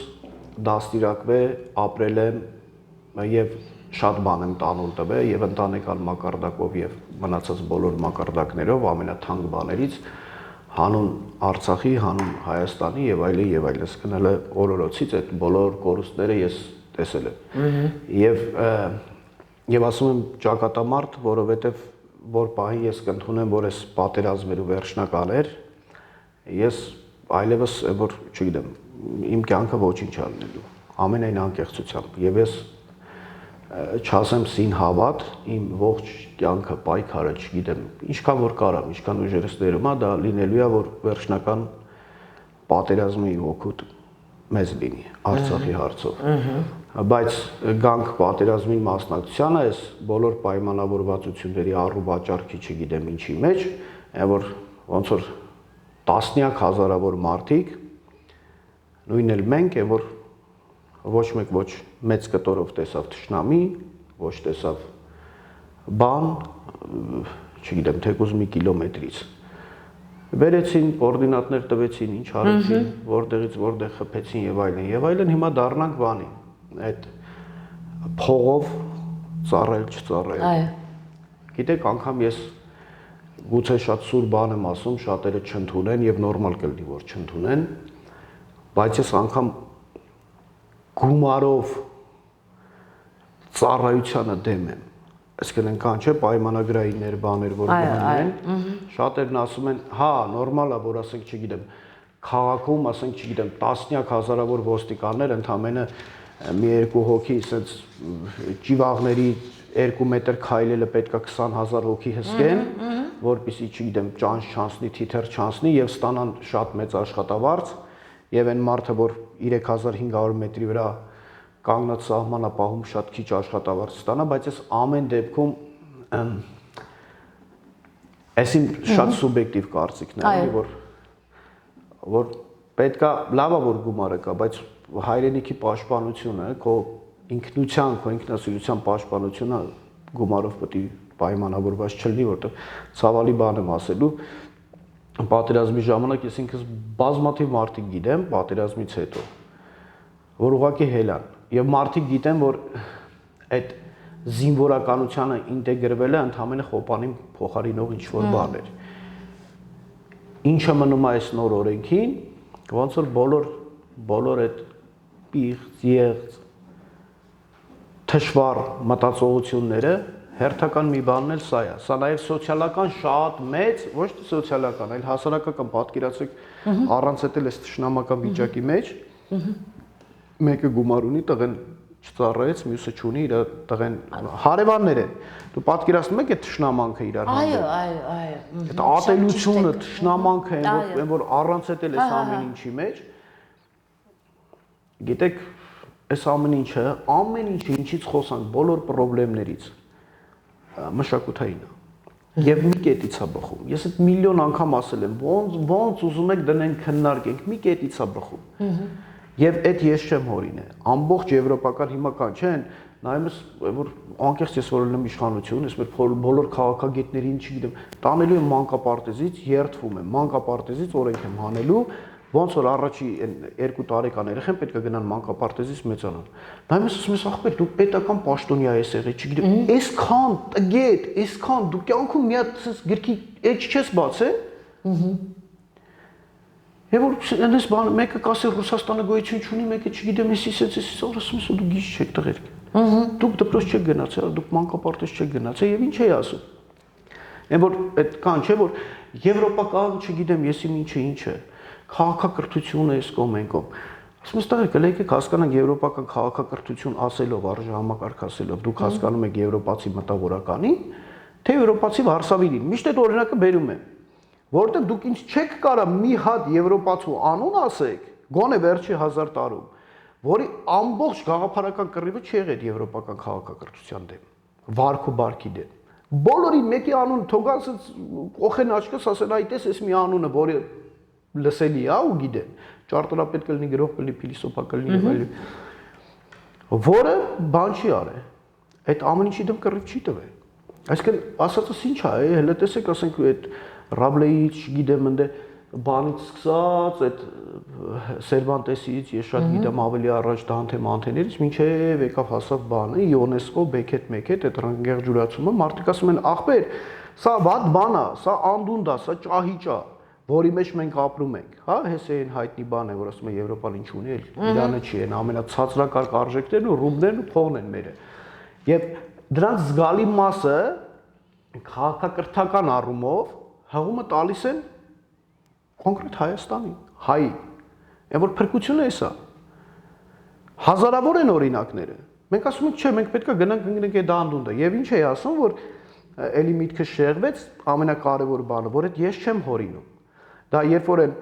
դաստիարակվել, ապրել եմ եւ շատ բան եմ տանուլ տվել եւ ընտանեկան մակարդակով եւ մնացած բոլոր մակարդակներով ամենաթանկ բաներից հանուն Արցախի, հանուն Հայաստանի եւ այլն, սկնելը օրորոցից այդ բոլոր կորուստները ես տեսել եմ։ Եվ ասում եմ ճակատամարտ, որովհետեւ որ պահի ես կընդունեմ, որ այս պատերազմերու վերջնական էր, ես այլևս որ չգիտեմ, իմ կյանքը ոչինչ ալնելու, ամենայն անկեղծությամբ, եւ ես չասեմ սին հավատ, իմ ողջ կյանքը պայքարը, չգիտեմ, ինչքան որ կարամ, ինչքան ուժերս ներում է, դա լինելու է, որ վերջնական պատերազմի օգուտ մեզ լինի Արցախի հարցով։ բայց գանք պատերազմին մասնակցությանը այս բոլոր պայմանավորվածությունների առու վաճառքի չգիտեմ ինչի մեջ, որ ոնց որ տասնյակ հազարավոր մարդիկ նույնն էլ մենք է որ ոչ մեկ ոչ մեծ կտորով տեսավ թշնամի, ոչ տեսավ բան, չգիտեմ, թեկուզ մի կիլոմետրից։ Վերեցին, կոորդինատներ տվեցին, ինչ արեցին, որտեղից որտեղ խփեցին եւ այլն, հիմա դառնանք բանի, այդ փողով ծառայել չծառայել։ Այո։ Գիտեք, անգամ ես գուցե շատ սուր բան եմ ասում, շատերը չընդունեն եւ նորմալ կլինի որ չընդունեն, բայց ես անգամ գումարով ծառայությանը դեմ եմ։ Այսինքն կան չէ պայմանագրայիններ բաներ որ գնում են, շատերն ասում են, հա, նորմալ է, որ ասենք, չգիտեմ, քաղաքում, ասենք, չգիտեմ, տասնյակ հազարավոր ոստիկաններ ընդամենը մի երկու հոգի, ասենց ճիվաղների 2 մետր քայլելը պետքա 20,000 հոգի հսկեն, որպեսզի, չգիտեմ, ճանճ չանցնի, թիթեռ չանցնի եւ ստանան շատ մեծ աշխատավարձ, եւ այն մարդը, որ 3500 մետրի վրա կանգնած սահմանապահում շատ քիչ աշխատավարձ ստանա, բայց ես ամեն դեպքում այսին շատ սուբյեկտիվ կարծիքն է, որ պետքա լավա որ գումարը կա, բայց հայրենիքի պաշտպանությունը, քո ինքնության, քո ինքնասիրության պաշտպանությունը գումարով պետք է պայմանավորված չլինի, որտեղ ցավալի բան եմ ասելու, պատերազմի ժամանակ ես ինքս բազմաթիվ մարդիկ գիտեմ, պատերազմից հետո, որ ուղղակի հելան եւ մարդիկ գիտեն, որ այդ զինվորականությանը ինտեգրվել է ընդհանրապես խոպանին փոխարինող ինչ որ բաներ։ Ինչը մնում է այս նոր օրենքին, ոնց որ բոլոր այդ պիղծ, եղծ, թշվառ մտածողությունները հերթական մի բանն էլ սա է։ Սա նաև սոցիալական շատ մեծ, ոչ թե սոցիալական, այլ հասարակական պատկերացրեք առանց էլ այս թշնամական վիճակի մեջ մեկը գումար ունի, տղեն չծառայեց, մյուսը չունի, իր տղեն հարևաններ են։ Դու պատկերացնում եք այդ թշնամանքը իրար հանդեպ։ Այո։ Այդ ատելությունը, թշնամանքը են, որ առանց էլ այս ամեն ինչի մեջ գիտեք, այս ամեն ինչը, ինչից խոսանք, բոլոր խնդիրներից մշակութային է։ Եվ մի կետից է բխում։ Ես այդ միլիոն անգամ ասել եմ, ոնց ուզում եք դնենք քննարկենք, մի կետից է բխում։ Եվ այդ ես չեմ հորինե։ Ամբողջ եվրոպական հիմա կան, չեն, նայում ես, որ անկեղծ ես որ լինեմ իշխանություն, ես մեր բոլոր քաղաքագետներին, չգիտեմ, տանելու եմ մանկապարտեզից, երթվում եմ, մանկապարտեզից օրենք եմ հանելու, ոնց որ առաջի 2 տարեկան երեխան պետք է գնան մանկապարտեզից մեծանան։ Նայում ես ասում ես ախպեր, դու պետական պաշտոնյա ես եղել, չգիտեմ, այսքան տգետ, այսքան դու կյանքում մի հատ գրքի էջ չես բացել։ Եվ որ այնպես բան մեկը կասի Ռուսաստանը գոյություն չունի, մեկը չգիտեմ, էսի, ասում ես դու գիծ չեք տղերք։ Դուք դպրոց չեք գնացել, դուք մանկապարտեզ չեք գնացել եւ ինչ էի ասում։ Այն որ այդ կան չէ որ եվրոպական, չգիտեմ, եսի ինչը, քաղաքակրթությունը էս կողմ են կողմ։ Ասում ես տղերք, եկեք հասկանանք եվրոպական քաղաքակրթություն ասելով, արժե համակարգ ասելով, դուք հասկանում եք եվրոպացի մտավորականին, թե եվրոպացի վարսավիրին։ Միշտ այդ օրինակը բերում եմ, որովհետեւ դուք ինձ չեք կարա մի հատ եվրոպացու անուն ասեք, գոնե վերջի 1000 տարում, որի ամբողջ գաղափարական կռիվը չի եղել եվրոպական քաղաքակրթության դեմ, վարք ու բարքի դեմ։ Բոլորի մեկի անուն թողանց օխեն աչքս ասել, այտես էս մի անունը, որը լսելի է ու գիտեն, ճարտարապետ կլինի, գրող կլինի, փիլիսոփա կլինի եւ այլն, որը բան չի արել, այդ ամեն ինչի դեմ կռիվ չի տվել։ Այսինքն ասածս ինչ է, հələ տեսեք, ասենք այդ Ռաբլեից, չգիտեմ, ընդ բանից սկսած, այդ Սերվանտեսից, ես շատ գիտեմ ավելի առաջ Դանթե Մանթեներից, մինչև եկավ հասավ բանը, ՅՈՆԵՍԿՕ, Բեքետ, այդ ռանգեղջուրացումը, մարդիկ ասում են, ախպեր, սա վատ բան է, սա անդունդ է, սա ճահիճ է, որի մեջ մենք ապրում ենք, հա, հեսա այն հայտնի բան է, որ ասում է Եվրոպան ինչ ունի, Իրանը չի, այն ամենացածրակարգ արժեքներն ու ռուբլերն ու փողն են մերը։ Եվ դրանց զգալի մասը քաղաքակրթական առումով հղումը տալիս են կոնկրետ Հայաստանին, հայի։ Այն որ փրկությունը է սա։ Հազարավոր են օրինակները։ Մենք ասում ենք, չէ, մենք պետք է գնանք ընկնենք այդ անդունդը։ Եվ ինչ է ասում, որ էլի միտքը շեղվեց, ամենակարևոր բանը, որ այդ ես չեմ հորինում։ Դա երբ որ են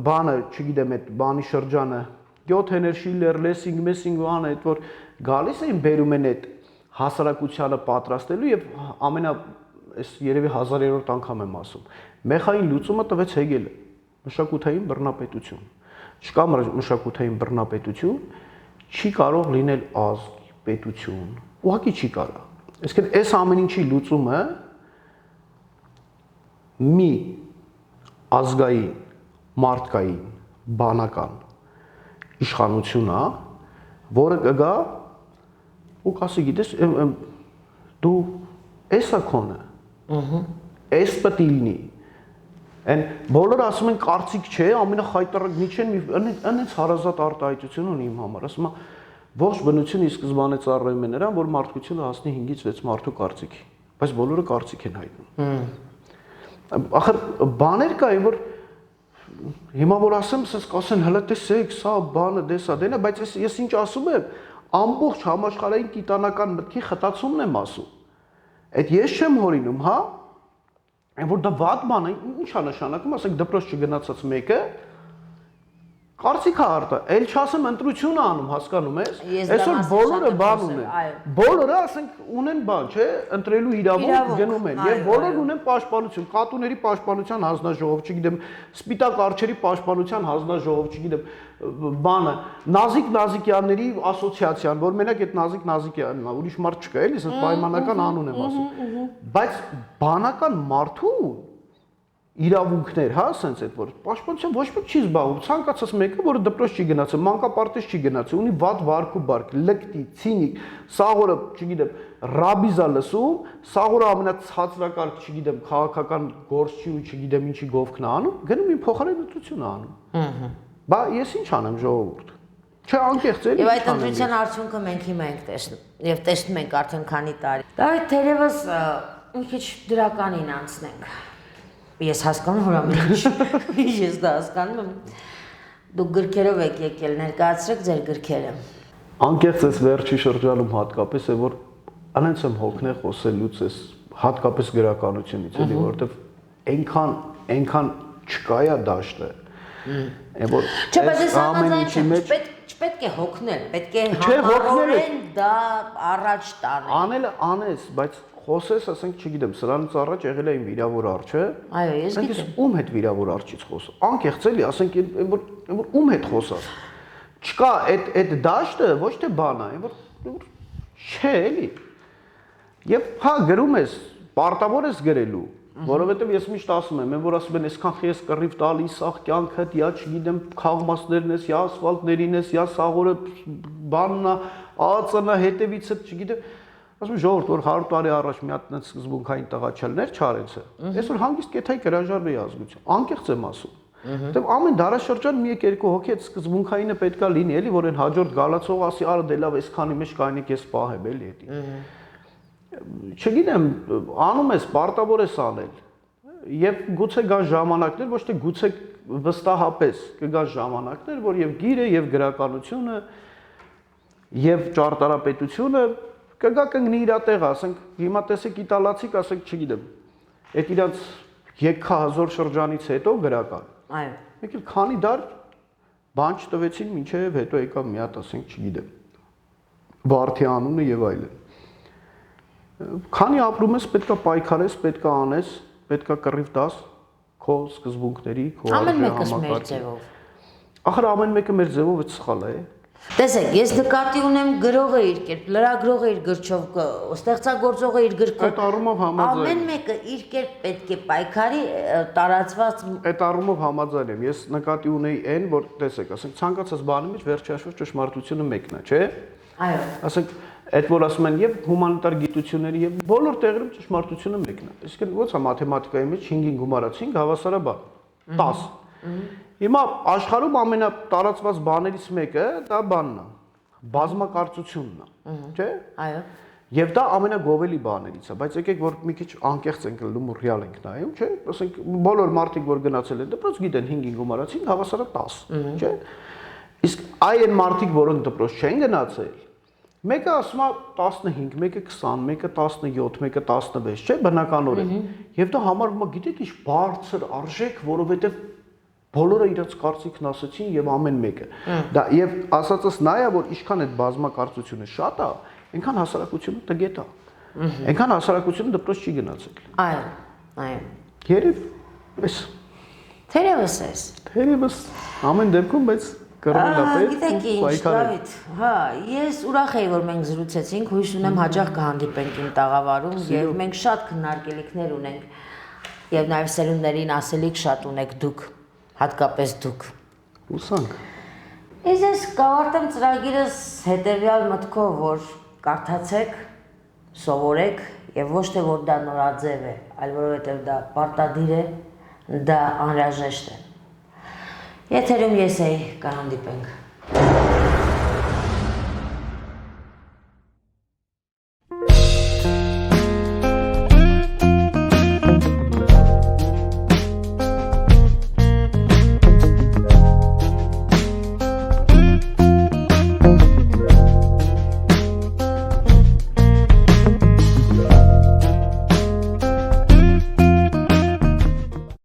բանը, չգիտեմ, այդ բանի շրջանը Գյոթեներ, Շիլլեր, Լեսինգ, Մեսինգ բանը, այդ որ գալիս էին բերում են այդ հասարակությանը պատրաստելու եւ այս երևի 1000-րդ անգամ եմ ասում մեխային լուծումը տվեց Հեգելը մշակութային բռնապետություն չկա մշակութային բռնապետություն չի կարող լինել ազգ պետություն ուղղակի չի կարող այսինքն այս ամեն ինչի լուծումը մի ազգային մարդկային բանական իշխանություն է որը կգա ու կասի գիտես դու էսա քոնը էս պետք է լինի Այն բոլորը ասում են կարծիք չէ, ամենախայտարակ միջին այնց հարազատ արտահայտություն ունի իմ համար, ասում եմ ողջ բնությունը ի սկզբանե ծառայում է նրան, որ մարդկությունը հասնի 5-ից 6 մարդու կարծիքի, բայց բոլորը կարծիք են հայտնում։ Ախր բաներ կային, որ հիմա որ ասեմ, ասես կասեն, հələ տեսեք, սա բանը դեսա դենա, բայց ես ինչ ասում եմ, ամբողջ համաշխարհային տիտանական մտքի խտացումն եմ ասում։ Այդ ես չեմ հորինում, հա Այն որ դա վատ բան է, ի՞նչ է նշանակում, ասենք դպրոց չգնացած մեկը կարծիք է արտա, էլ չասեմ ընտրություն է անում, հասկանում ես։ Այսօր բոլորը բան ունեն։ Բոլորը ասենք ունեն բան, չէ, ընտրելու իրավունք գնում են եւ բոլորն ունեն պաշտպանություն, կատուների պաշտպանության հանձնաժողով, չգիտեմ, սպիտակ արջերի պաշտպանության հանձնաժողով, չգիտեմ, բանը, Նազիկ Նազիկյանների ասոցիացիան, որ մենակ այդ Նազիկ Նազիկյանն է, ուրիշ մարդ չկա, էլի, ասես պայմանական անուն եմ ասում։ Բայց բանական մարդու իրավունքներ, հա, ասենց այդ որ պաշտպանության ոչ մեկ չի զբաղվում, ցանկացած մեկը, որը դպրոց չի գնացել, մանկապարտեզ չի գնացել, ունի վատ վարք ու բարք, լկտի, ցինիկ, սաղորը, չգիտեմ, ռաբիզա լսում, սաղորը ամենացածրակարգ, չգիտեմ, քաղաքական գործ չի ու չգիտեմ ինչի գովքն է անում, գնում իմ փոխարեն ընտրություն է անում։ Բա ես ինչ անեմ ժողովուրդ։ Չէ, անկեղծ էլի։ Եվ այդ ընտրության արդյունքը մենք հիմա ենք տեսնում եւ տեսնում ենք արդեն քանի տարի։ Դա թերևս մի քիչ դրականին անցնենք։ Ես հասկանում եմ ամեն ինչ, ես դա հասկանում եմ։ Դուք գրքերով եք եկել, ներկայացրեք ձեր գրքերը։ Անկեղծ էս վերջի շրջանում հատկապես է որ անենց եմ հոգնել խոսելուց էս հատկապես գրականությունից, էլի, որովհետև այնքան չկայա դաշտը։ Այն որ Չէ, բայց ես համաձայն եմ, չպետք է հոգնել, պետք է համառորեն դա առաջ տանել։ Անելը անես, բայց խոսես, ասենք, չգիտեմ, սրանից առաջ եղել է իմ վիրավոր արջը։ Այո, ես գիտեմ։ Ասենք, ում հետ վիրավոր արջից խոսա։ Անկեղծ էլի, ասենք, որ ում հետ խոսած։ Չկա այդ դաշտը ոչ թե բան է, որ չէ, էլի։ Եվ հա գրում ես, պարտավոր ես գրելու, որովհետև ես միշտ ասում եմ, որ ասում են, այսքան խես կռիվ տալիս, ախ կյանքդ, յա չգիտեմ, խաղմասներն ես, յա ասֆալտներին ես, յա սաղորը բանն է, ԱԱՑ-ն է, հետևիցդ, չգիտեմ Ասում եմ ժողովուրդ, որ 100 տարի առաջ մի հատ այնց սկզբունքային տղաչալներ չարեցը։ Այսօր հանգիստ կեթայ գրաժարվի ազգություն։ Անկեղծ եմ ասում։ Որտեւ ամեն դարաշրջան մի երկու հոգի այդ սկզբունքայինը պետքա լինի, էլի, որ այն հաջորդ գալացող ասի, արա դե լավ, այսքանի մեջ կայնիկ ես պահեմ, էլի էդի։ Չգիտեմ, անում ես, պարտավոր ես անել։ Եվ գուցե գան ժամանակներ, ոչ թե գուցե վստահապես կգան ժամանակներ, որ եւ գիրը, եւ գրականությունը, եւ ճարտարապետությունը կգա կգնի իր տեղը, ասենք, հիմա տեսեք իտալացիք, ասենք, չգիտեմ, այդ իրանց եկքահազոր շրջանից հետո գրական։ Այո։ Մեկ էլ քանի դար բան չտվեցին, մինչև հետո եկավ մի հատ, ասենք, չգիտեմ, Վարդի անունը եւ այլն։ Քանի ապրում ես, պետքա պայքարես, պետքա անես, պետքա կռիվ տաս քո սկզբունքների, քո արժեհամակարգի։ Ախր ամեն մեկը մեր ձևով է սխալ է։ Տեսեք, ես նկատի ունեմ գրողը իր կերպ, լրագրողը իր գրչով, ստեղծագործողը իր գրքով։ Այդ առումով համաձայն եմ։ Ամեն մեկը իր կերպ պետք է պայքարի տարածված։ Այդ առումով համաձայն եմ։ Ես նկատի ունեի այն, որ տեսեք, ասենք ցանկացած բանի մեջ վերջաշուտ ճշմարտությունը մեկն է, չէ՞։ Այո։ Ասենք այդ որ ասում են եւ հումանիտար գիտությունների եւ բոլոր տեղերում ճշմարտությունը մեկն է։ Իսկ ո՞նց է մաթեմատիկայի մեջ 5-ին գումարած 5 հավասարաբար 10։ Հիմա աշխարհում ամենատարածված բաներից մեկը դա բանն է, բազմակարծությունն է, չէ՞։ Այո։ Եվ դա ամենագովելի բաներից է, բայց եկեք որ մի քիչ անկեղծ ենք լինում ու ռեալ ենք նայում, չէ՞։ Ասենք բոլոր մարդիկ որ գնացել են դպրոց գիտեն 5-ին գումարած 5 հավասարը 10, չէ՞։ Իսկ այն մարդիկ որոնք դպրոց չեն գնացել Մեկը ասում է 15, մեկը 20, մեկը 17, մեկը 16, չէ՞, բնականորեն։ Եվ դա համարվում է, գիտեք, ինչ բարձր արժեք, որովհետև բոլորը իրաց կարծիքն ասացին եւ ամեն մեկը։ Դա եւ ասածս նա է, որ ինչքան այդ բազմակարծությունը շատ է, այնքան հասարակությունը տգետ է։ Այնքան հասարակությունը դպրոց չի գնացել։ Այո, այո։ Երև էս Թերևս ամեն դեպքում, բայց կռվել է Գիտեք ինչ, Դավիթ, հա, ես ուրախ եի, որ մենք զրուցեցինք, հույս ունեմ հաճախ կհանդիպենք իմ տաղավարում եւ մենք շատ քննարկելիքներ ունենք եւ նաեւ սերունդներին ասելիք շատ ունեք դուք, հատկապես դուք։ Ուսանք։ Ես ես կավարտեմ ծրագիրս հետեւյալ մտքով, որ կարդացեք, սովորեք եւ ոչ թե որ դա նորաձև է, այլ որովհետեւ դա պարտադիր է, դա անհրաժեշտ է։ Եթերում ես էի, կհանդիպենք։